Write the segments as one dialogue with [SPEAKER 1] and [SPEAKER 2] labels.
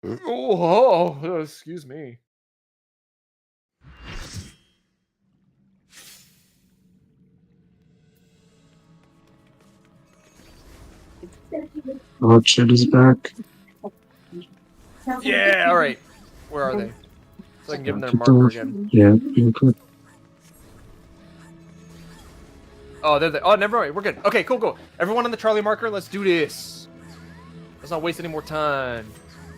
[SPEAKER 1] Oh, excuse me.
[SPEAKER 2] Bloodshed is back.
[SPEAKER 1] Yeah, all right. Where are they? So I can give them their
[SPEAKER 2] Get
[SPEAKER 1] marker
[SPEAKER 2] off.
[SPEAKER 1] again.
[SPEAKER 2] Yeah, you could.
[SPEAKER 1] Oh, they're there. Oh, never mind. We're good. Okay, cool. Everyone on the Charlie marker, let's do this. Let's not waste any more time.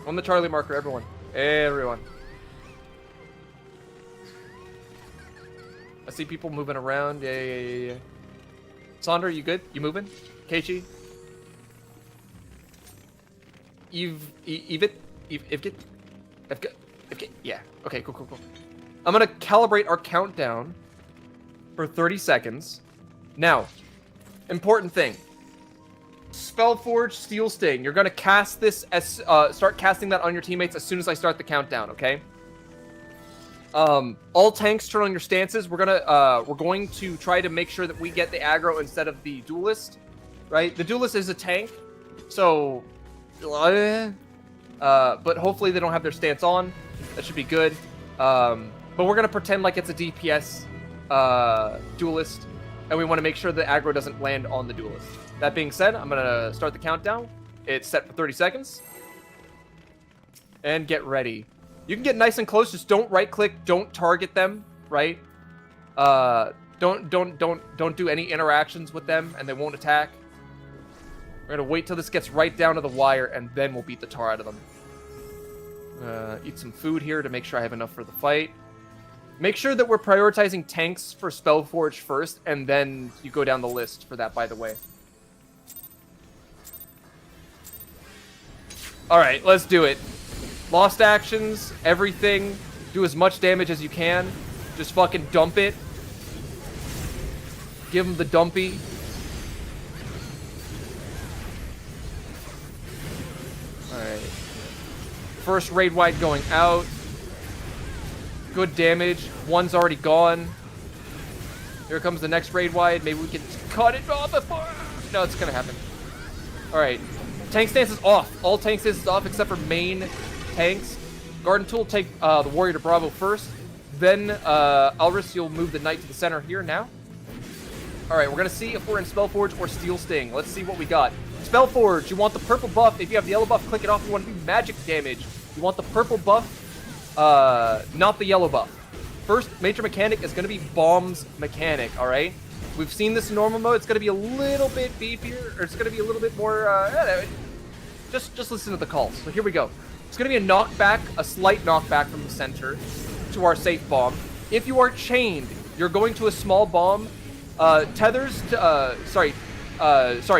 [SPEAKER 1] On the Charlie marker, everyone. Everyone. I see people moving around. Yeah. Sandra, you good? You moving? Keiichi? Evit? Yeah. Okay, cool. I'm gonna calibrate our countdown for 30 seconds. Now, important thing. Spellforge Steel Sting. You're gonna cast this as start casting that on your teammates as soon as I start the countdown, okay? All tanks turn on your stances. We're going to try to make sure that we get the aggro instead of the duelist, right? The duelist is a tank, so but hopefully they don't have their stance on. That should be good. But we're gonna pretend like it's a DPS duelist, and we want to make sure the aggro doesn't land on the duelist. That being said, I'm gonna start the countdown. It's set for 30 seconds. And get ready. You can get nice and close, just don't right click, don't target them, right? Don't do any interactions with them and they won't attack. We're gonna wait till this gets right down to the wire and then we'll beat the tar out of them. Eat some food here to make sure I have enough for the fight. Make sure that we're prioritizing tanks for Spellforge first, and then you go down the list for that, by the way. Alright, let's do it. Lost actions, everything. Do as much damage as you can. Just fucking dump it. Give him the dumpy. Alright. First raid wide going out. Good damage. One's already gone. Here comes the next raid wide. Maybe we can cut it off before. No, it's gonna happen. Alright. Tank stance is off. All tank stance is off except for main tanks. Garden Tool take the warrior to Bravo first. Then Alris, you'll move the knight to the center here now. Alright, we're gonna see if we're in Spellforge or Steel Sting. Let's see what we got. Spellforge, you want the purple buff. If you have the yellow buff, click it off. You want to do magic damage. You want the purple buff. Not the yellow buff. First major mechanic is going to be Bomb's mechanic, alright? We've seen this in normal mode. It's going to be a little bit beefier, or it's going to be a little bit more, just listen to the calls. So here we go. It's going to be a knockback, a slight knockback from the center to our safe bomb. If you are chained, you're going to a small bomb. Tethers to,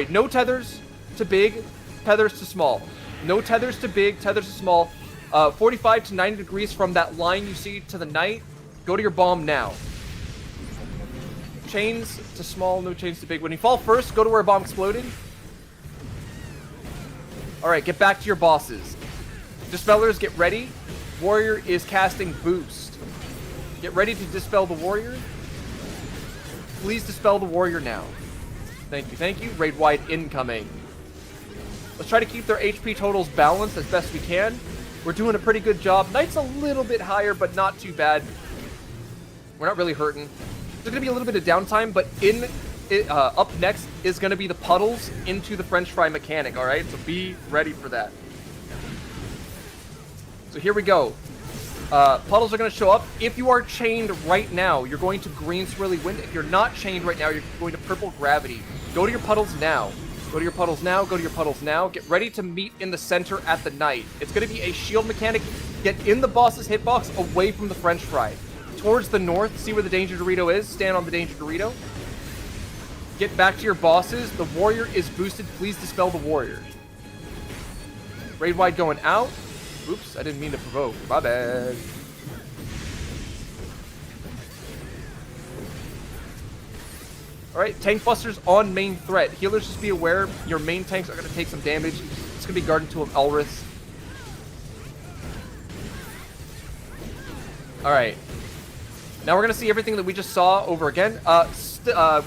[SPEAKER 1] no tethers to big, tethers to small. No tethers to big, tethers to small. 45 to 90 degrees from that line you see to the knight. Go to your bomb now. Chains to small, no chains to big. When you fall first, go to where a bomb exploded. Alright, get back to your bosses. Dispellers, get ready. Warrior is casting boost. Get ready to dispel the warrior. Please dispel the warrior now. Thank you. Raid wide incoming. Let's try to keep their HP totals balanced as best we can. We're doing a pretty good job. Knight's a little bit higher, but not too bad. We're not really hurting. There's going to be a little bit of downtime, but up next is going to be the puddles into the French fry mechanic, alright? So be ready for that. So here we go. Puddles are going to show up. If you are chained right now, you're going to green swirly wind. If you're not chained right now, you're going to purple gravity. Go to your puddles now. Go to your puddles now. Go to your puddles now. Get ready to meet in the center at the knight. It's going to be a shield mechanic. Get in the boss's hitbox away from the French fry. Towards the north. See where the danger Dorito is. Stand on the danger Dorito. Get back to your bosses. The warrior is boosted. Please dispel the warrior. Raid wide going out. Oops, I didn't mean to provoke. My bad. Alright, tank busters on main threat. Healers, just be aware, your main tanks are going to take some damage. It's going to be Garden Tool of Elris. Alright. Now we're going to see everything that we just saw over again.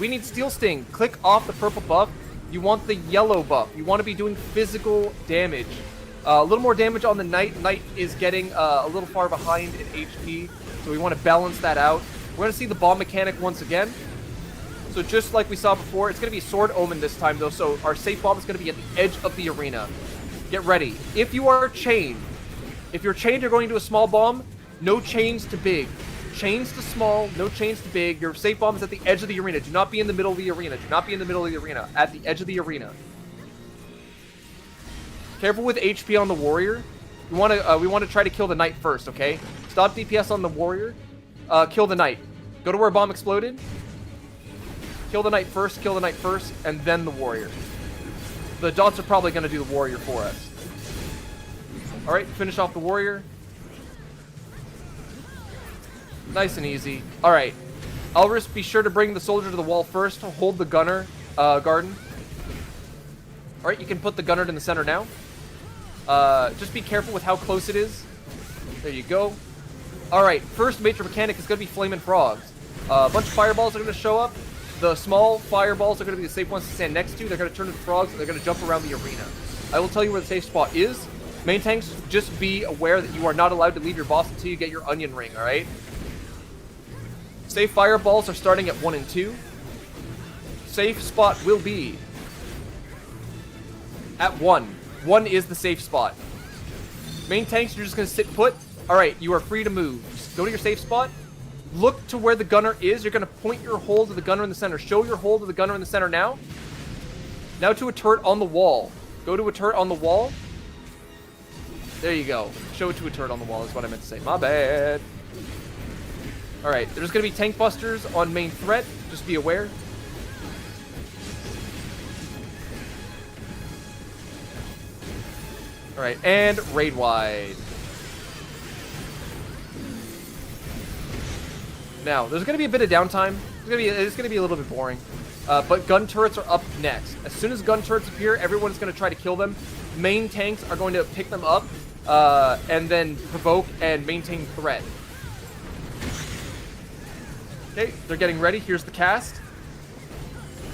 [SPEAKER 1] We need Steel Sting. Click off the purple buff. You want the yellow buff. You want to be doing physical damage. A little more damage on the Knight. Knight is getting a little far behind in HP, so we want to balance that out. We're going to see the bomb mechanic once again. So just like we saw before, it's going to be Sword Omen this time, though, so our safe bomb is going to be at the edge of the arena. Get ready. If you are chained, if you're chained, you're going to a small bomb, no chains to big. Chains to small, no chains to big. Your safe bomb is at the edge of the arena. Do not be in the middle of the arena. Do not be in the middle of the arena. At the edge of the arena. Careful with HP on the warrior. We want to try to kill the Knight first, okay? Stop DPS on the warrior. Kill the Knight. Go to where bomb exploded. Kill the Knight first, and then the warrior. The dots are probably going to do the warrior for us. Alright, finish off the warrior. Nice and easy. Alright. Elris, be sure to bring the soldier to the wall first. Hold the gunner garden. Alright, you can put the gunner in the center now. Just be careful with how close it is. There you go. Alright, first major mechanic is going to be Flamin' Frogs. A bunch of fireballs are going to show up. The small fireballs are going to be the safe ones to stand next to. They're going to turn into frogs, and they're going to jump around the arena. I will tell you where the safe spot is. Main tanks, just be aware that you are not allowed to leave your boss until you get your onion ring, alright? Safe fireballs are starting at 1 and 2. Safe spot will be at 1. 1 is the safe spot. Main tanks, you're just going to sit put. Alright, you are free to move. Just go to your safe spot. Look to where the gunner is. You're going to point your hole to the gunner in the center. Show your hole to the gunner in the center now. Now to a turret on the wall. Go to a turret on the wall. There you go. Show it to a turret on the wall is what I meant to say. My bad. Alright, there's going to be tank busters on main threat. Just be aware. Alright, and raid wide. Now, there's going to be a bit of downtime. It's going to be a little bit boring. But gun turrets are up next. As soon as gun turrets appear, everyone's going to try to kill them. Main tanks are going to pick them up and then provoke and maintain threat. Okay, they're getting ready. Here's the cast.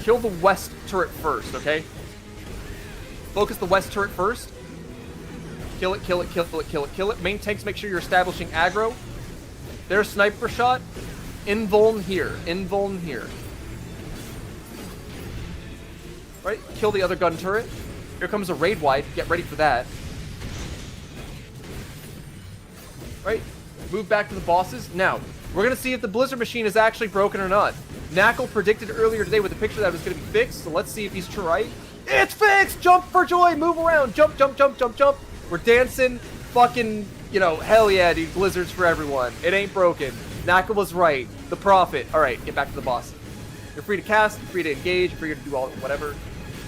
[SPEAKER 1] Kill the west turret first, okay? Focus the west turret first. Kill it, kill it, kill it, kill it, kill it. Main tanks, make sure you're establishing aggro. There's sniper shot. Invuln here. Invuln here. Right? Kill the other gun turret. Here comes a raid wide. Get ready for that. Right? Move back to the bosses. Now, we're going to see if the Blizzard machine is actually broken or not. Knackle predicted earlier today with a picture that it was going to be fixed, so let's see if he's true right. It's fixed! Jump for joy! Move around! Jump, jump, jump, jump, jump! We're dancing. Fucking, you know, hell yeah, dude. Blizzard's for everyone. It ain't broken. Knackle was right. The prophet. Alright, get back to the boss. You're free to cast, you're free to engage, you're free to do all whatever.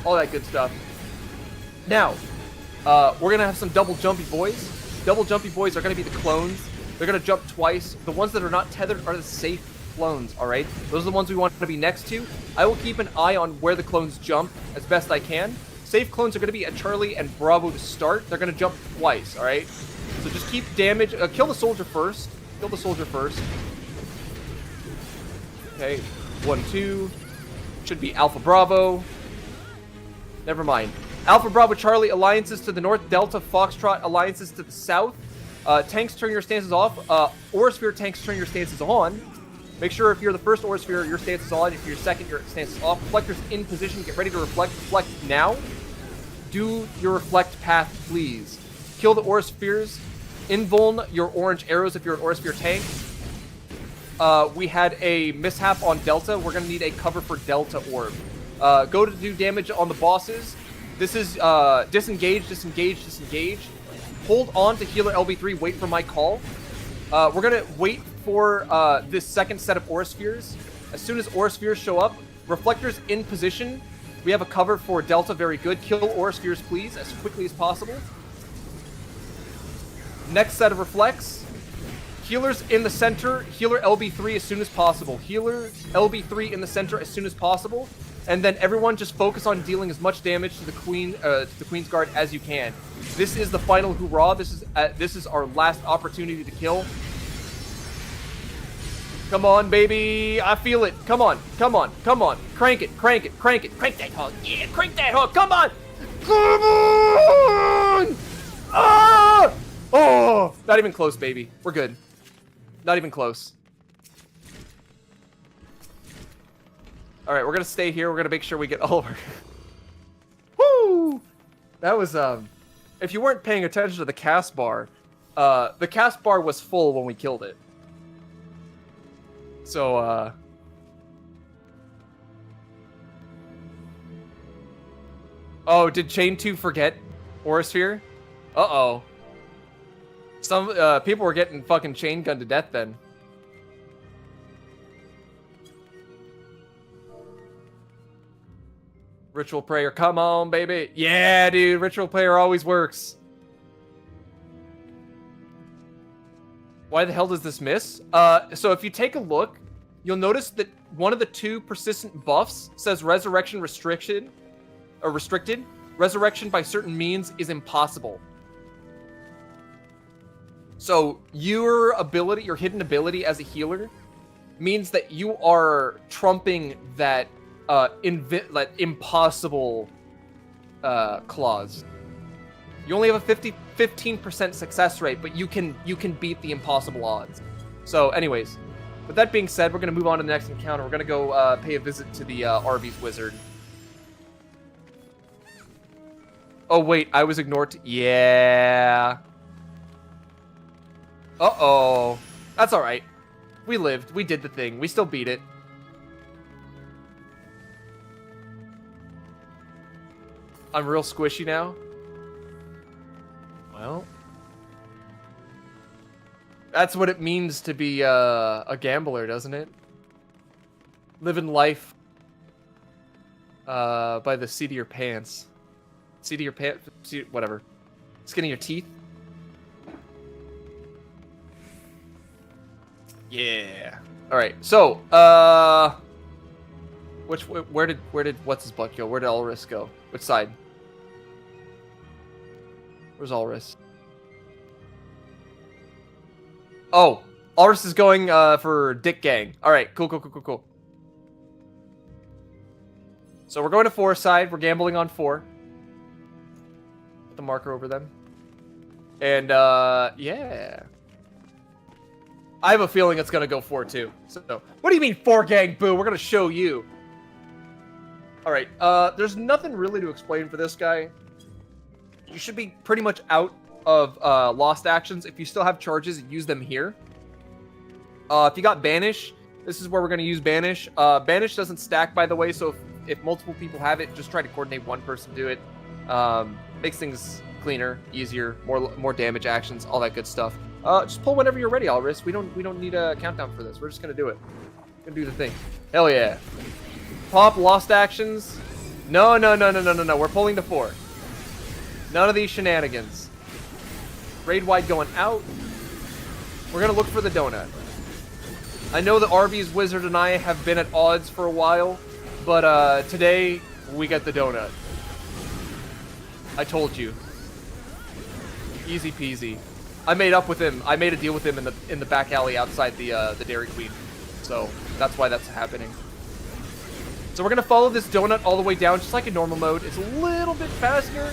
[SPEAKER 1] All that good stuff. Now, we're going to have some double jumpy boys. Double jumpy boys are going to be the clones. They're going to jump twice. The ones that are not tethered are the safe clones, alright? Those are the ones we want to be next to. I will keep an eye on where the clones jump as best I can. Safe clones are going to be at Charlie and Bravo to start. They're going to jump twice, alright? So just keep damage. Kill the soldier first. Kill the soldier first. Okay, 1, 2. Should be Alpha Bravo. Never mind. Alpha Bravo Charlie alliances to the north. Delta Foxtrot alliances to the south. Tanks turn your stances off. Aurasphere tanks turn your stances on. Make sure if you're the first Aurasphere, your stance is on. If you're second, your stance is off. Reflectors in position. Get ready to reflect. Reflect now. Do your reflect path, please. Kill the Auraspheres. Invuln your orange arrows if you're an Aurasphere tank. We had a mishap on Delta. We're going to need a cover for Delta Orb. Go to do damage on the bosses. This is disengage, disengage, disengage. Hold on to healer LB3. Wait for my call. We're going to wait for this second set of Auraspheres. As soon as Auraspheres show up, reflectors in position. We have a cover for Delta. Very good. Kill Auraspheres, please, as quickly as possible. Next set of reflects. Healers in the center. Healer LB3 as soon as possible. Healer LB3 in the center as soon as possible. And then everyone just focus on dealing as much damage to the Queen's Guard as you can. This is the final hurrah. This is our last opportunity to kill. Come on, baby. I feel it. Come on. Come on. Come on. Crank it. Crank it. Crank it. Crank that hook. Yeah, crank that hook. Come on. Come on. Ah! Oh! Not even close, baby. We're good. Not even close. Alright, we're gonna stay here. We're gonna make sure we get all of our... Woo! That was, if you weren't paying attention to the cast bar, the cast bar was full when we killed it. So, Oh, did Chain 2 forget Aurasphere? Uh-oh. Some, people were getting fucking chain gunned to death then. Ritual Prayer, come on, baby. Yeah, dude, Ritual Prayer always works. Why the hell does this miss? So if you take a look, you'll notice that one of the 2 persistent buffs says Resurrection Restricted. Resurrection by certain means is impossible. So your ability, your hidden ability as a healer, means that you are trumping that impossible clause. You only have a 15% success rate, but you can beat the impossible odds. So, anyways, with that being said, we're gonna move on to the next encounter. We're gonna go pay a visit to the Arby's Wizard. Oh wait, I was ignored. Yeah. Uh-oh. That's all right. We lived. We did the thing. We still beat it. I'm real squishy now. Well, that's what it means to be a gambler, doesn't it? Living life by the seat of your pants. Seat of your pants, whatever. Skin of your teeth. Yeah. All right. So, where did what's his butt go? Where did Ulrich go? Which side? Where's Ulrich? Oh, Ulrich is going for Dick Gang. All right, cool. So we're going to 4 side. We're gambling on 4. Put the marker over them. And yeah. I have a feeling it's gonna go 4 too. So, what do you mean 4 gang? Boo! We're gonna show you. All right. There's nothing really to explain for this guy. You should be pretty much out of lost actions. If you still have charges, use them here. If you got Banish, this is where we're going to use Banish. Banish doesn't stack, by the way, so if multiple people have it, just try to coordinate one person do it. Makes things cleaner, easier, more damage actions, all that good stuff. Just pull whenever you're ready, Alris. We don't need a countdown for this. We're just going to do it. We're going to do the thing. Hell yeah. Pop lost actions. No. We're pulling to 4. None of these shenanigans. Raid wide going out. We're going to look for the donut. I know the Arby's Wizard and I have been at odds for a while, but today we got the donut. I told you. Easy peasy. I made up with him. I made a deal with him in the back alley outside the Dairy Queen. So that's why that's happening. So we're going to follow this donut all the way down, just like in normal mode. It's a little bit faster.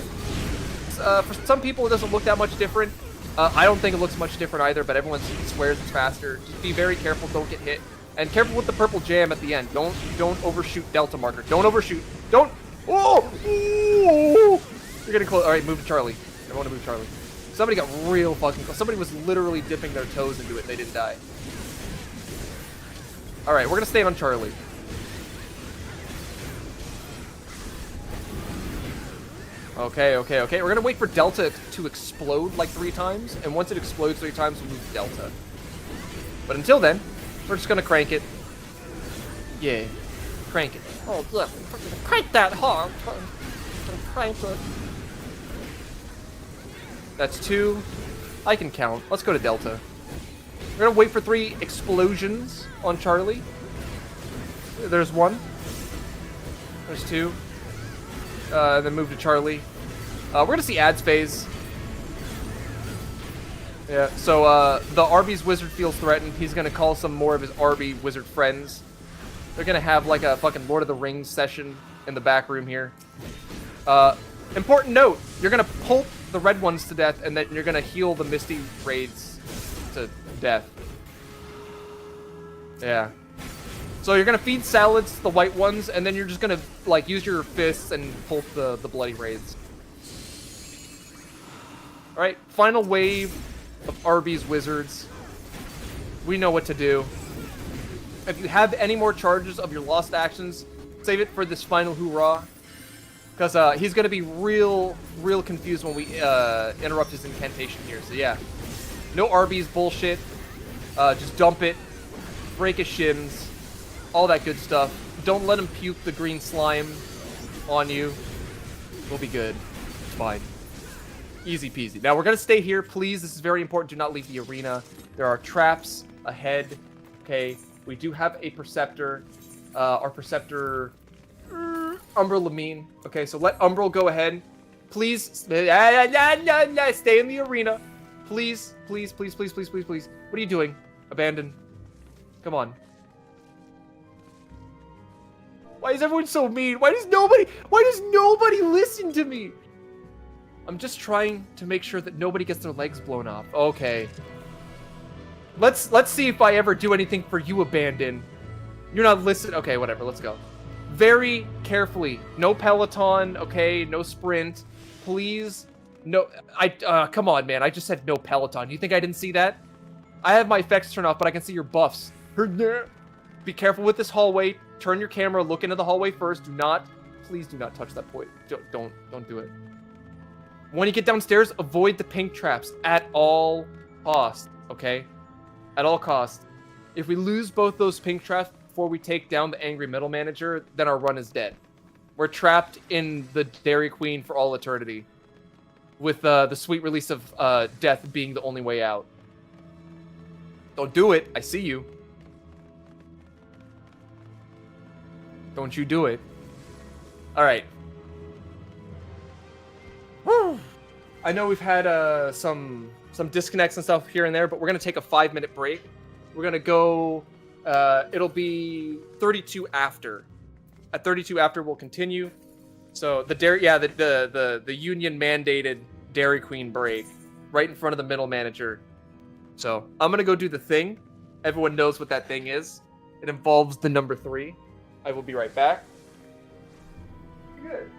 [SPEAKER 1] For some people, it doesn't look that much different. I don't think it looks much different either, but everyone swears it's faster. Just be very careful, don't get hit. And careful with the purple jam at the end. Don't overshoot Delta marker. Don't overshoot. Don't. Oh! Ooh! You're getting close. All right, move to Charlie. I want to move Charlie. Somebody got real fucking close. Somebody was literally dipping their toes into it. They didn't die. All right, we're going to stay on Charlie. Okay. We're going to wait for Delta to explode like 3 times. And once it explodes 3 times, we'll move to Delta. But until then, we're just going to crank it. Yeah. Crank it.
[SPEAKER 2] Oh, yeah. Crank that hard. Crank it.
[SPEAKER 1] That's 2. I can count. Let's go to Delta. We're going to wait for 3 explosions on Charlie. There's 1. There's 2. Then move to Charlie. We're going to see ads phase. Yeah, so the Arby's Wizard feels threatened. He's going to call some more of his Arby Wizard friends. They're going to have like a fucking Lord of the Rings session in the back room here. Important note, you're going to the red ones to death, and then you're gonna heal the Misty raids to death. Yeah. So you're gonna feed salads to the white ones, and then you're just gonna like use your fists and pull the bloody raids. All right, final wave of Arby's wizards. We know what to do. If you have any more charges of your lost actions, save it for this final hoorah. Because he's going to be real confused when we interrupt his incantation here. So yeah, no Arby's bullshit. Just dump it. Break his shins. All that good stuff. Don't let him puke the green slime on you. We'll be good. It's fine. Easy peasy. Now we're going to stay here. Please, this is very important. Do not leave the arena. There are traps ahead. Okay, we do have a Perceptor. Our Perceptor... Umbral Lamine. Okay, so let Umbral go ahead. Please, stay in the arena. Please, please, please, please, please, please, please. What are you doing? Abandon. Come on. Why is everyone so mean? Why does nobody listen to me? I'm just trying to make sure that nobody gets their legs blown off. Okay. Let's see if I ever do anything for you, Abandon. You're not listening. Okay, whatever. Let's go. Very carefully. No Peloton, okay? No sprint. Please. No. Come on, man. I just said no Peloton. You think I didn't see that? I have my effects turned off, but I can see your buffs. Be careful with this hallway. Turn your camera. Look into the hallway first. Please do not touch that point. Don't do it. When you get downstairs, avoid the pink traps at all costs, okay? At all costs. If we lose both those pink traps before we take down the angry middle manager, then our run is dead. We're trapped in the Dairy Queen for all eternity, with the sweet release of death being the only way out. Don't do it. I see you. Don't you do it. All right. Whew. I know we've had some disconnects and stuff here and there, but we're gonna take a 5-minute break. We're gonna go. It'll be 32 after. At 32 after, we'll continue. So the union mandated Dairy Queen break right in front of the middle manager. So I'm gonna go do the thing. Everyone knows what that thing is. It involves the number 3. I will be right back. Good.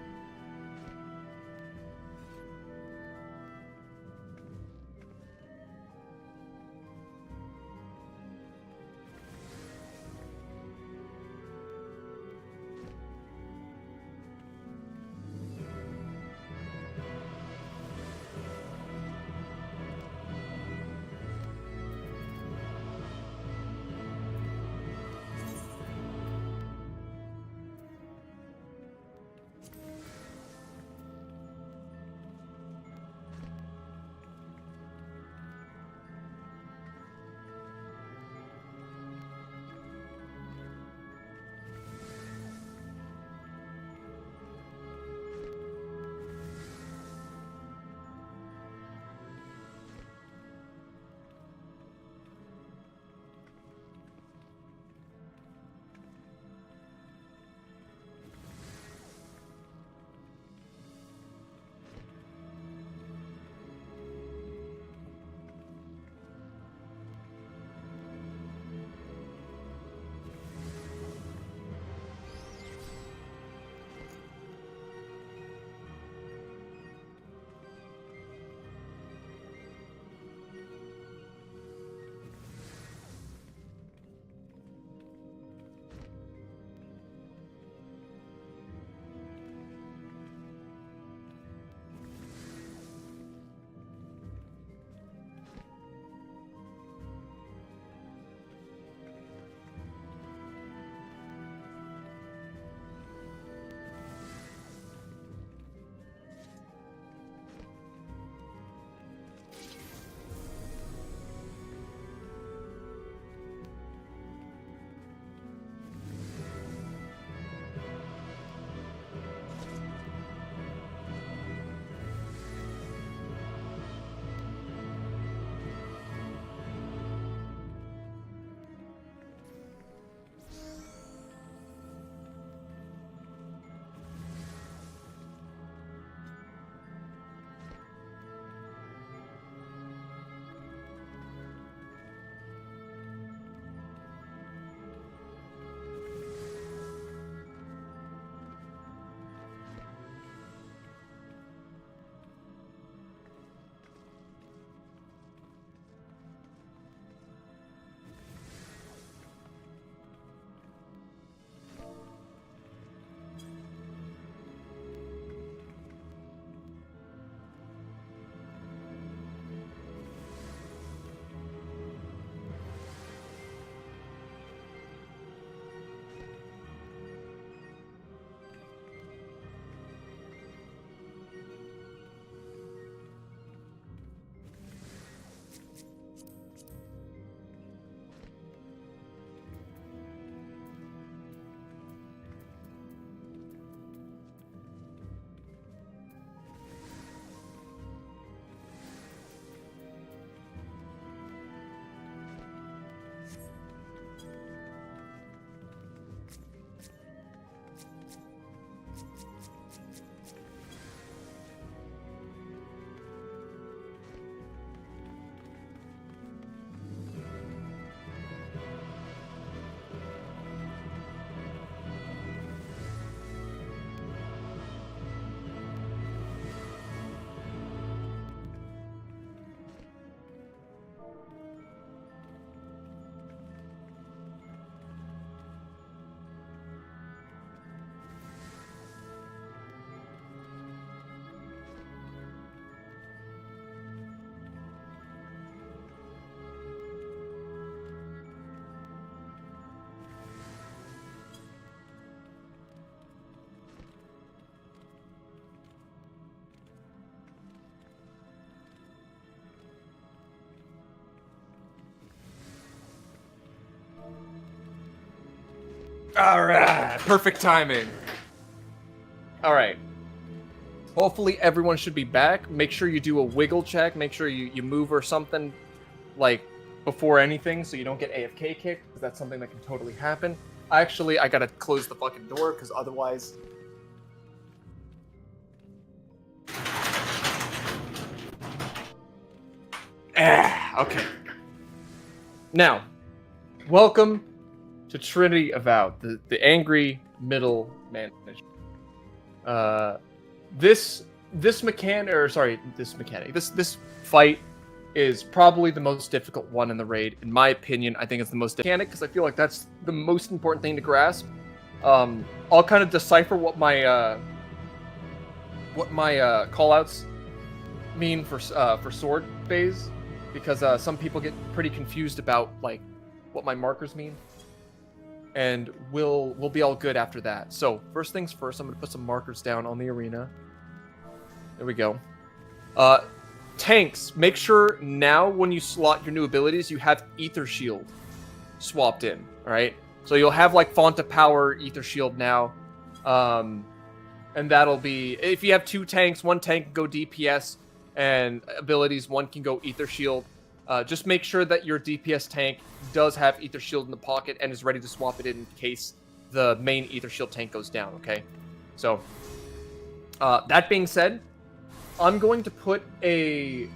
[SPEAKER 1] Alright, perfect timing. Alright. Hopefully everyone should be back. Make sure you do a wiggle check. Make sure you move or something, like, before anything, so you don't get AFK kicked, because that's something that can totally happen. I gotta close the fucking door, because otherwise... Okay. Now, welcome to Trinity Avowed, the angry middle manager. This fight is probably the most difficult one in the raid. In my opinion, I think it's the most mechanic because I feel like that's the most important thing to grasp. I'll kind of decipher what my callouts mean for sword phase, because some people get pretty confused about like what my markers mean, and we'll be all good after that. So first things first, I'm gonna put some markers down on the arena. There we go. Tanks, make sure now when you slot your new abilities, you have Ether Shield swapped in, alright? So you'll have like Font of Power, Ether Shield now. And that'll be, if you have two tanks, one tank can go DPS, and abilities, one can go Ether Shield. Just make sure that your DPS tank does have Ether Shield in the pocket and is ready to swap it in case the main Ether Shield tank goes down, okay? So, that being said, I'm going to put an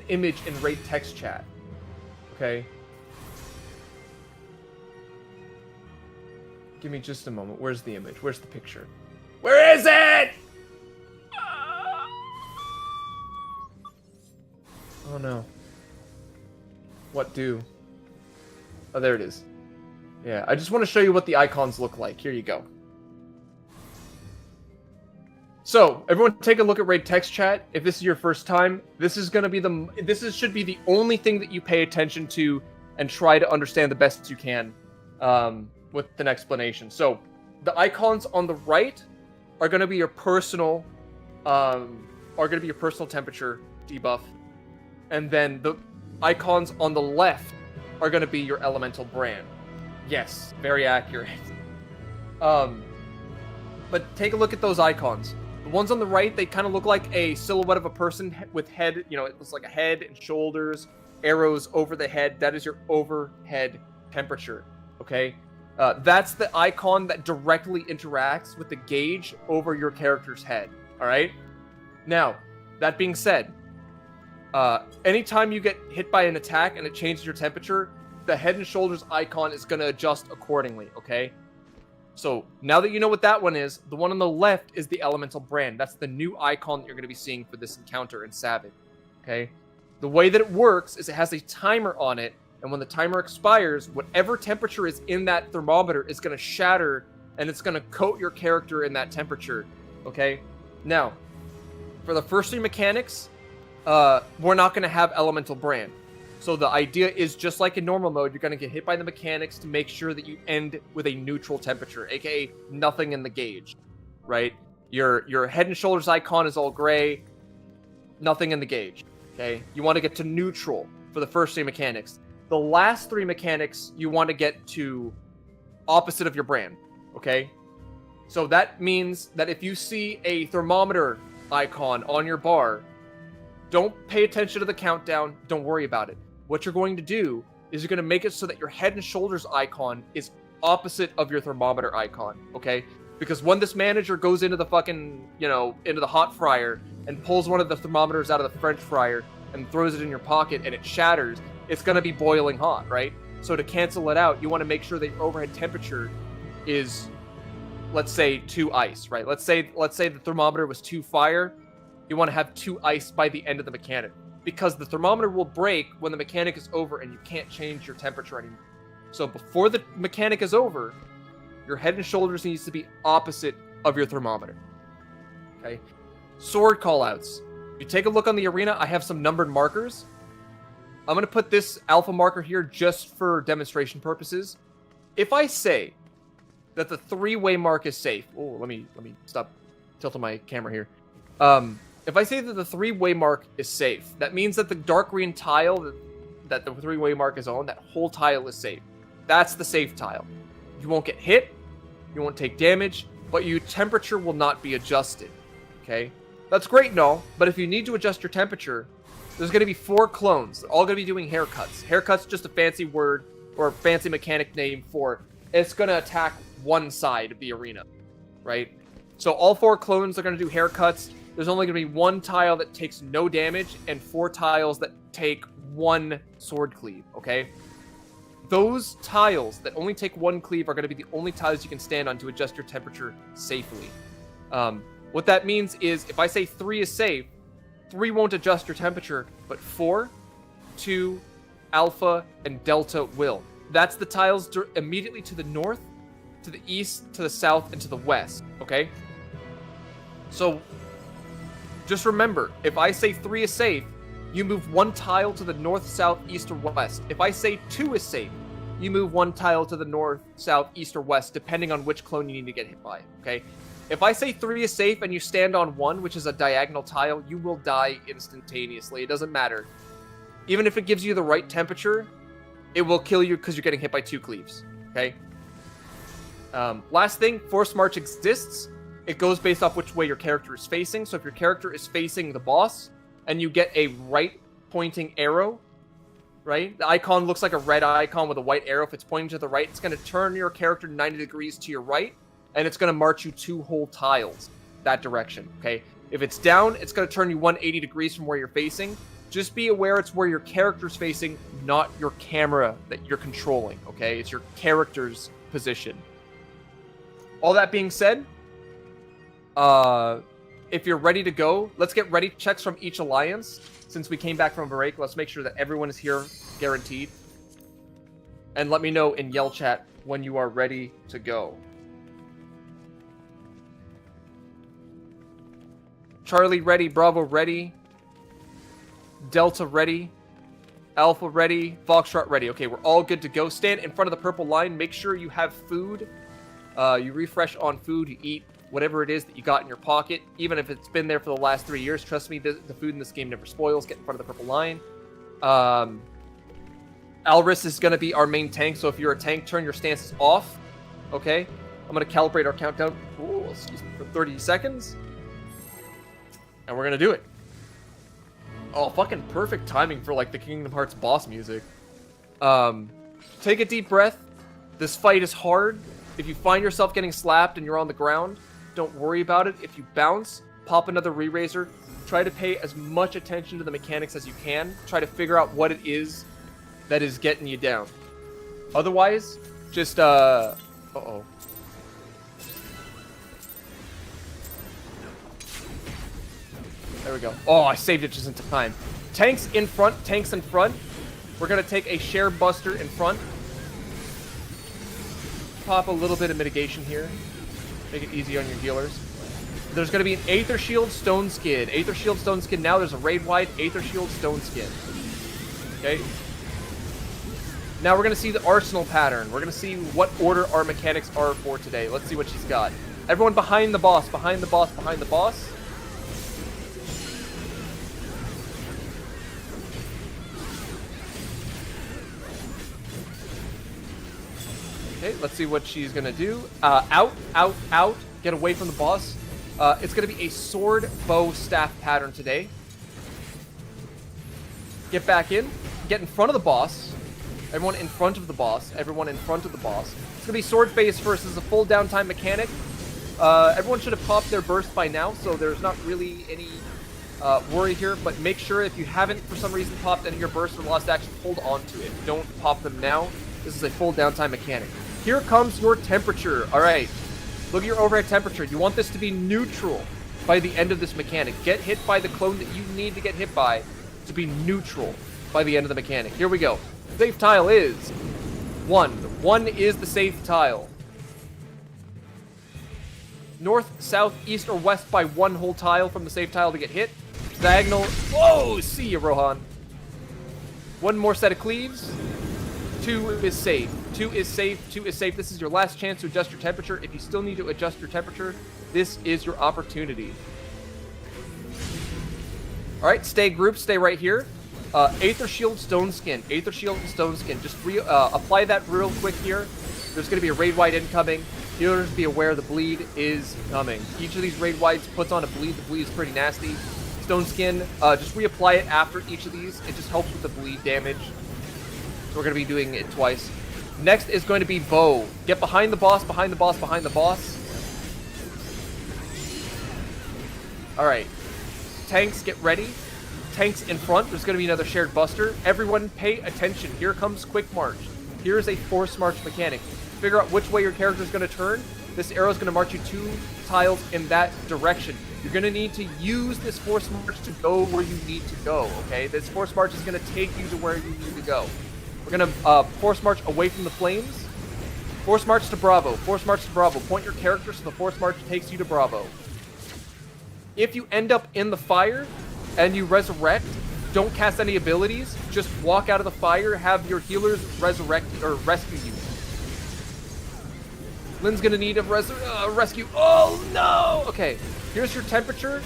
[SPEAKER 1] image in raid text chat. Okay. Give me just a moment. Where's the image? Where's the picture? Where is it? Oh no. What do? Oh, there it is. Yeah, I just want to show you what the icons look like. Here you go. So, everyone take a look at raid text chat. If this is your first time, this is going to be should be the only thing that you pay attention to and try to understand the best you can with an explanation. So, the icons on the right are going to be your personal temperature debuff, and then the icons on the left are going to be your elemental brand. Yes, very accurate. But take a look at those icons. The ones on the right, they kind of look like a silhouette of a person with head, it looks like a head and shoulders, arrows over the head. That is your overhead temperature, okay? That's the icon that directly interacts with the gauge over your character's head, all right? Now, that being said, anytime you get hit by an attack and it changes your temperature, the head and shoulders icon is going to adjust accordingly, okay? So, now that you know what that one is, the one on the left is the elemental brand. That's the new icon that you're going to be seeing for this encounter in Savage, okay? The way that it works is it has a timer on it, and when the timer expires, whatever temperature is in that thermometer is going to shatter, and it's going to coat your character in that temperature, okay? Now, for the first three mechanics, we're not going to have elemental brand. So the idea is, just like in normal mode, you're going to get hit by the mechanics to make sure that you end with a neutral temperature, aka nothing in the gauge, right? Your head and shoulders icon is all gray, nothing in the gauge, okay? You want to get to neutral for the first three mechanics. The last three mechanics, you want to get to opposite of your brand, okay? So that means that if you see a thermometer icon on your bar, don't pay attention to the countdown, don't worry about it. What you're going to do is you're going to make it so that your head and shoulders icon is opposite of your thermometer icon, okay? Because when this manager goes into the fucking, into the hot fryer and pulls one of the thermometers out of the French fryer and throws it in your pocket and it shatters, it's going to be boiling hot, right? So to cancel it out, you want to make sure that your overhead temperature is, let's say, 2 ice, right? Let's say the thermometer was 2 fire. You want to have 2 ice by the end of the mechanic, because the thermometer will break when the mechanic is over and you can't change your temperature anymore. So before the mechanic is over, your head and shoulders needs to be opposite of your thermometer. Okay? Sword callouts. If you take a look on the arena, I have some numbered markers. I'm going to put this alpha marker here just for demonstration purposes. If I say that the 3-way mark is safe... Oh, let me stop tilting my camera here. If I say that the 3-way mark is safe, that means that the dark green tile that the 3-way mark is on, that whole tile is safe. That's the safe tile. You won't get hit, you won't take damage, but your temperature will not be adjusted, okay? That's great and all, but if you need to adjust your temperature, there's going to be 4 clones. They're all going to be doing haircuts. Haircut's just a fancy word or a fancy mechanic name for it's going to attack one side of the arena, right? So all 4 clones are going to do haircuts. There's only going to be 1 tile that takes no damage and 4 tiles that take 1 sword cleave, okay? Those tiles that only take 1 cleave are going to be the only tiles you can stand on to adjust your temperature safely. What that means is if I say 3 is safe, 3 won't adjust your temperature, but 4, 2, Alpha, and Delta will. That's the tiles immediately to the north, to the east, to the south, and to the west, okay? So, just remember, if I say 3 is safe, you move 1 tile to the north, south, east, or west. If I say 2 is safe, you move 1 tile to the north, south, east, or west, depending on which clone you need to get hit by, okay? If I say 3 is safe and you stand on 1, which is a diagonal tile, you will die instantaneously. It doesn't matter. Even if it gives you the right temperature, it will kill you because you're getting hit by 2 cleaves, okay? Last thing, Force March exists. It goes based off which way your character is facing. So if your character is facing the boss and you get a right pointing arrow, right? The icon looks like a red icon with a white arrow. If it's pointing to the right, it's going to turn your character 90 degrees to your right, and it's going to march you 2 whole tiles that direction, okay? If it's down, it's going to turn you 180 degrees from where you're facing. Just be aware it's where your character's facing, not your camera that you're controlling, okay? It's your character's position. All that being said, if you're ready to go, let's get ready checks from each alliance. Since we came back from break, let's make sure that everyone is here, guaranteed. And let me know in Yell Chat when you are ready to go. Charlie ready, Bravo ready, Delta ready, Alpha ready, Foxtrot ready. Okay, we're all good to go. Stand in front of the purple line. Make sure you have food. You refresh on food. You eat whatever it is that you got in your pocket. Even if it's been there for the last 3 years, trust me, the food in this game never spoils. Get in front of the purple line. Alris is going to be our main tank, so if you're a tank, turn your stances off. Okay? I'm going to calibrate our countdown for 30 seconds. And we're going to do it. Oh, fucking perfect timing for, like, the Kingdom Hearts boss music. Take a deep breath. This fight is hard. If you find yourself getting slapped and you're on the ground, don't worry about it. If you bounce, pop another re-raiser. Try to pay as much attention to the mechanics as you can. Try to figure out what it is that is getting you down. Otherwise, just, uh-oh. There we go. Oh, I saved it just in time. Tanks in front. Tanks in front. We're going to take a Share Buster in front. Pop a little bit of mitigation here. Make it easy on your healers. There's going to be an Aether Shield Stone Skin. Aether Shield Stone Skin. Now there's a raid wide Aether Shield Stone Skin. Okay. Now we're going to see the arsenal pattern. We're going to see what order our mechanics are for today. Let's see what she's got. Everyone behind the boss. Behind the boss. Behind the boss. Okay, let's see what she's gonna do. Out, out, out. Get away from the boss. It's gonna be a sword, bow, staff pattern today. Get back in. Get in front of the boss. Everyone in front of the boss. Everyone in front of the boss. It's gonna be sword phase versus a full downtime mechanic. Everyone should have popped their burst by now, so there's not really any worry here. But make sure if you haven't, for some reason, popped any of your bursts or lost action, hold on to it. Don't pop them now. This is a full downtime mechanic. Here comes your temperature. All right. Look at your overhead temperature. You want this to be neutral by the end of this mechanic. Get hit by the clone that you need to get hit by to be neutral by the end of the mechanic. Here we go. Safe tile is 1. 1 is the safe tile. North, south, east, or west by 1 whole tile from the safe tile to get hit. Diagonal. Whoa! See ya, Rohan. 1 more set of cleaves. 2 is safe. 2 is safe. 2 is safe. This is your last chance to adjust your temperature. If you still need to adjust your temperature, this is your opportunity. All right, stay grouped. Stay right here. Aether Shield, Stone Skin. Aether Shield and Stone Skin. Just apply that real quick here. There's going to be a raid wide incoming. Healers, be aware the bleed is coming. Each of these raid wides puts on a bleed. The bleed is pretty nasty. Stone Skin, just reapply it after each of these. It just helps with the bleed damage. So we're going to be doing it twice. Next is going to be Bow. Get behind the boss, behind the boss, behind the boss. Alright. Tanks, get ready. Tanks in front. There's going to be another shared buster. Everyone pay attention. Here comes Quick March. Here's a Force March mechanic. Figure out which way your character is going to turn. This arrow is going to march you 2 tiles in that direction. You're going to need to use this Force March to go where you need to go, okay? This Force March is going to take you to where you need to go. We're going to Force March away from the flames. Force March to Bravo. Force March to Bravo. Point your character so the Force March takes you to Bravo. If you end up in the fire and you resurrect, don't cast any abilities. Just walk out of the fire, have your healers resurrect or rescue you. Lynn's gonna need a rescue. Oh no! Okay, here's your temperature.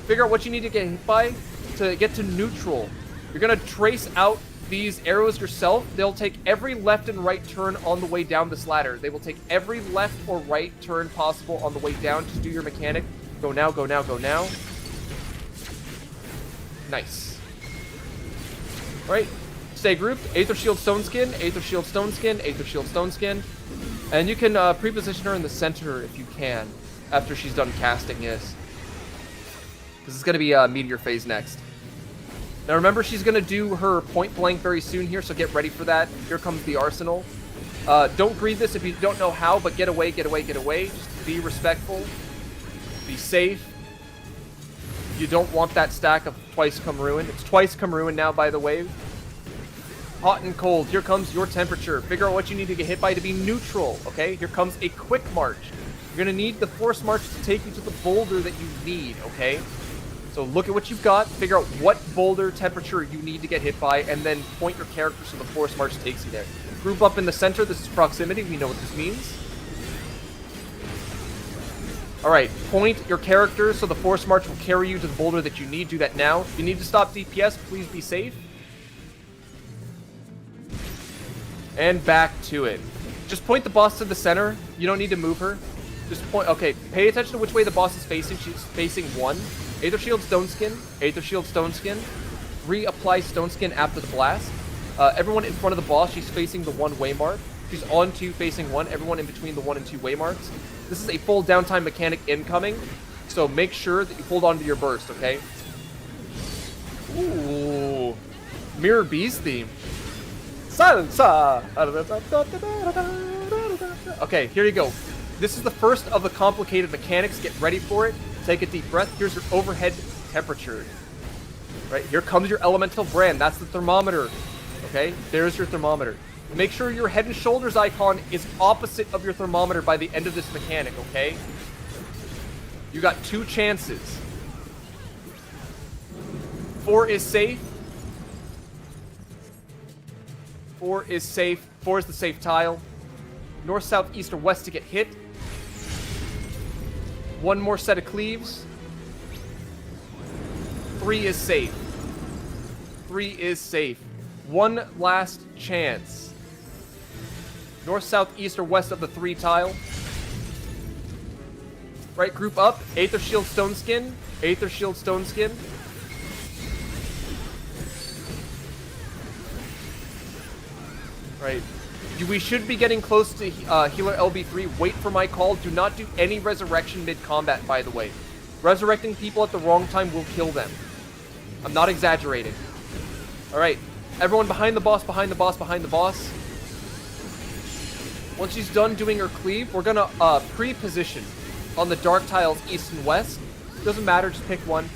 [SPEAKER 1] Figure out what you need to get hit by to get to neutral. You're gonna trace out these arrows yourself. They'll take every left and right turn on the way down this ladder. They will take every left or right turn possible on the way down. Just do your mechanic. Go now, go now, go now. Nice. Alright, stay grouped. Aether Shield, Stone Skin, Aether Shield, Stone Skin, Aether Shield, Stone Skin. And you can pre-position her in the center if you can, after she's done casting, yes. This is going to be Meteor Phase next. Now remember, she's going to do her point blank very soon here, so get ready for that. Here comes the arsenal. Don't greed this if you don't know how, but get away, get away, get away. Just be respectful. Be safe. You don't want that stack of Twice Come Ruin. It's Twice Come Ruin now, by the way. Hot and cold. Here comes your temperature. Figure out what you need to get hit by to be neutral, okay? Here comes a Quick March. You're going to need the Force March to take you to the boulder that you need, okay? So look at what you've got, figure out what boulder temperature you need to get hit by, and then point your character so the Force March takes you there. Group up in the center. This is proximity. We know what this means. Alright, point your character so the Force March will carry you to the boulder that you need. Do that now. If you need to stop DPS, please be safe. And back to it. Just point the boss to the center. You don't need to move her. Just point. Okay, pay attention to which way the boss is facing. She's facing 1. Aether Shield, Stone Skin. Aether Shield, Stone Skin. Reapply Stone Skin after the blast. Everyone in front of the boss, she's facing the 1 way mark. She's on 2 facing 1. Everyone in between the 1 and 2 way marks. This is a full downtime mechanic incoming. So make sure that you hold on to your burst, okay? Ooh. Mirror Beast theme. Salsa! Okay, here you go. This is the first of the complicated mechanics. Get ready for it. Take a deep breath. Here's your overhead temperature. Right, here comes your elemental brand. That's the thermometer. Okay, there's your thermometer. Make sure your head and shoulders icon is opposite of your thermometer by the end of this mechanic, okay? You got 2 chances. 4 is safe. 4 is safe. 4 is the safe tile. North, south, east, or west to get hit. 1 more set of cleaves. 3 is safe. 3 is safe. 1 last chance. North, south, east, or west of the 3 tile. Right, group up. Aether Shield, Stone Skin. Aether Shield, Stone Skin. Right. We should be getting close to Healer LB3. Wait for my call. Do not do any resurrection mid-combat, by the way. Resurrecting people at the wrong time will kill them. I'm not exaggerating. Alright. Everyone behind the boss, behind the boss, behind the boss. Once she's done doing her cleave, we're gonna pre-position on the dark tiles east and west. Doesn't matter, just pick one.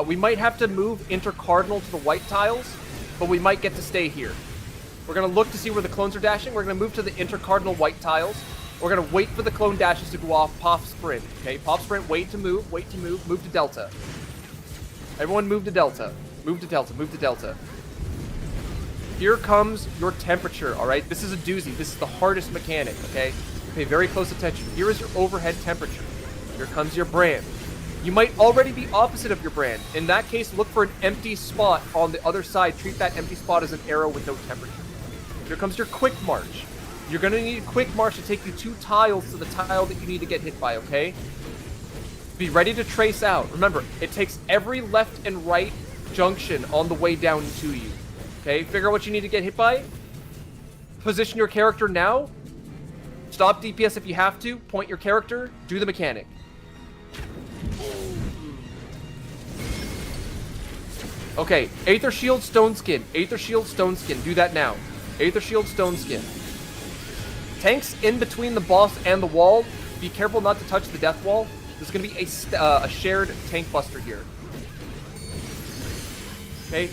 [SPEAKER 1] We might have to move intercardinal to the white tiles, but we might get to stay here. We're going to look to see where the clones are dashing. We're going to move to the intercardinal white tiles. We're going to wait for the clone dashes to go off. Pop sprint. Okay, pop sprint, wait to move, move to delta. Everyone move to delta. Move to delta, move to delta. Here comes your temperature, alright? This is a doozy. This is the hardest mechanic, okay? Pay very close attention. Here is your overhead temperature. Here comes your brand. You might already be opposite of your brand. In that case, look for an empty spot on the other side. Treat that empty spot as an arrow with no temperature. Here comes your quick march. You're going to need a quick march to take you 2 tiles to the tile that you need to get hit by, okay? Be ready to trace out. Remember, it takes every left and right junction on the way down to you. Okay, figure out what you need to get hit by. Position your character now. Stop DPS if you have to. Point your character. Do the mechanic. Okay, Aether Shield, Stone Skin. Aether Shield, Stone Skin. Do that now. Aether Shield, Stone Skin. Tanks in between the boss and the wall. Be careful not to touch the death wall. There's going to be a shared tank buster here. Okay.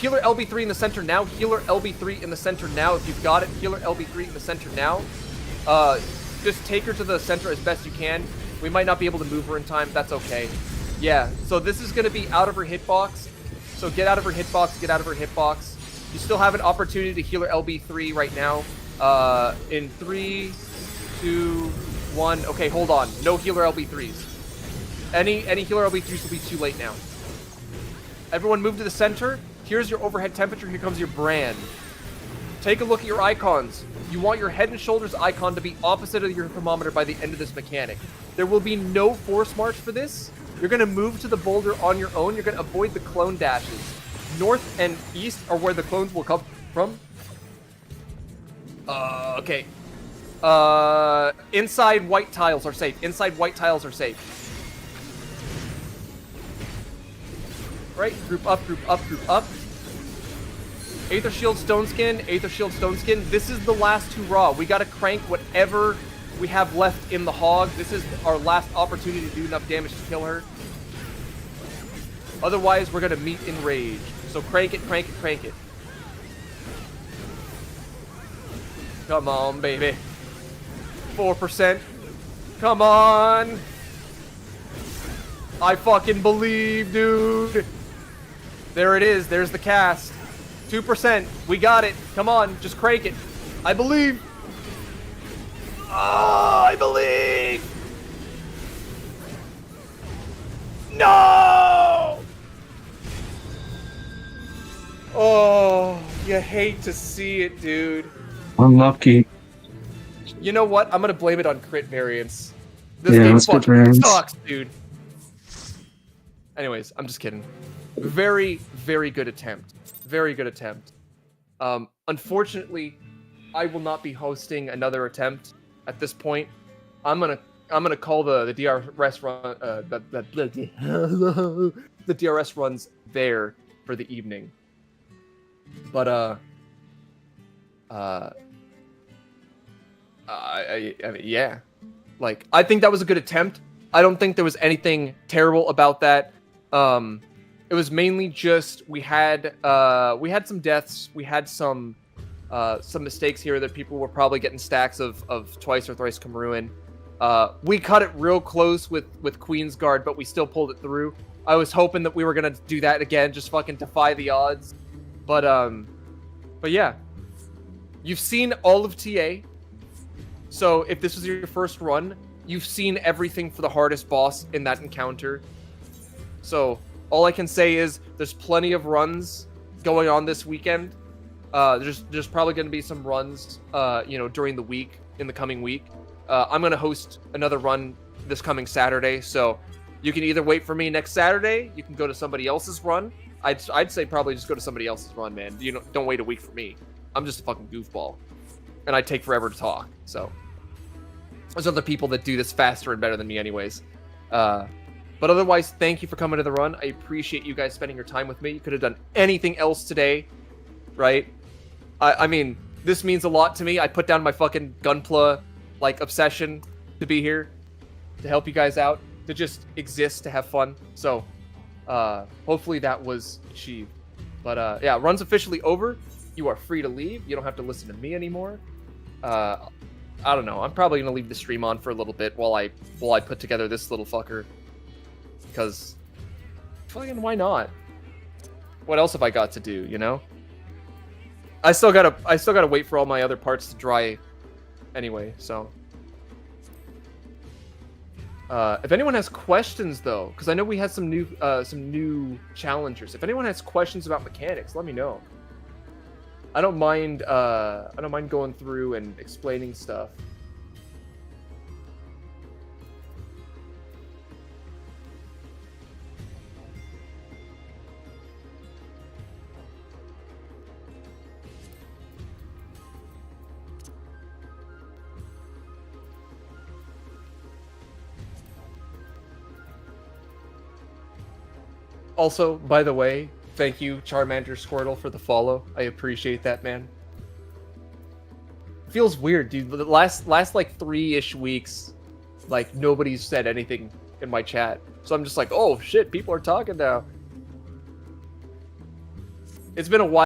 [SPEAKER 1] Healer LB3 in the center now. Healer LB3 in the center now. If you've got it, Healer LB3 in the center now. Just take her to the center as best you can. We might not be able to move her in time. That's okay. Yeah, so this is going to be out of her hitbox. So get out of her hitbox, get out of her hitbox. You still have an opportunity to healer LB3 right now. In 3, 2, 1. Okay, hold on. No healer LB3s. Any healer LB3s will be too late now. Everyone move to the center. Here's your overhead temperature. Here comes your brand. Take a look at your icons. You want your head and shoulders icon to be opposite of your thermometer by the end of this mechanic. There will be no force march for this. You're going to move to the boulder on your own. You're going to avoid the clone dashes. North and east are where the clones will come from. Okay. Inside white tiles are safe. Inside white tiles are safe. Right, group up, group up, group up. Aether Shield, Stone Skin, Aether Shield, Stone Skin. This is the last hurrah. We gotta crank whatever we have left in the hog. This is our last opportunity to do enough damage to kill her. Otherwise, we're gonna meet in rage. So crank it, crank it, crank it. Come on, baby. 4%. Come on. I fucking believe, dude. There it is. There's the cast. 2%. We got it. Come on. Just crank it. I believe. Oh, I believe. No. Oh, you hate to see it, dude.
[SPEAKER 3] Unlucky.
[SPEAKER 1] You know what? I'm going to blame it on crit variance. This game fucking sucks, dude. Anyways, I'm just kidding. Very, very good attempt. Very good attempt. Unfortunately, I will not be hosting another attempt at this point. I'm gonna call the DRS run the DRS runs there for the evening. But I mean, yeah, like I think that was a good attempt. I don't think there was anything terrible about that. It was mainly just we had some deaths, we had some mistakes here that people were probably getting stacks of twice or thrice come ruin. We cut it real close with Queen's Guard, but we still pulled it through. I was hoping that we were gonna do that again, just fucking defy the odds. But yeah, you've seen all of TA. So if this was your first run, you've seen everything for the hardest boss in that encounter. So all I can say is there's plenty of runs going on this weekend. There's probably going to be some runs, during the week, in the coming week. I'm going to host another run this coming Saturday. So you can either wait for me next Saturday. You can go to somebody else's run. I'd say probably just go to somebody else's run, man. Don't wait a week for me. I'm just a fucking goofball. And I take forever to talk. So there's other people that do this faster and better than me anyways. But otherwise, thank you for coming to the run. I appreciate you guys spending your time with me. You could have done anything else today, right? I mean, this means a lot to me. I put down my fucking Gunpla, obsession to be here, to help you guys out, to just exist, to have fun. So, hopefully that was achieved. But, yeah, run's officially over. You are free to leave. You don't have to listen to me anymore. I don't know. I'm probably going to leave the stream on for a little bit while I put together this little fucker. Because, fucking, why not? What else have I got to do, you know? I still gotta wait for all my other parts to dry anyway, so. If anyone has questions, though, because I know we had some new challengers. If anyone has questions about mechanics, let me know. I don't mind going through and explaining stuff. Also, by the way, thank you, Charmander Squirtle, for the follow. I appreciate that, man. Feels weird, dude. The last like 3-ish weeks, like nobody's said anything in my chat. So I'm just like, oh shit, people are talking now. It's been a while.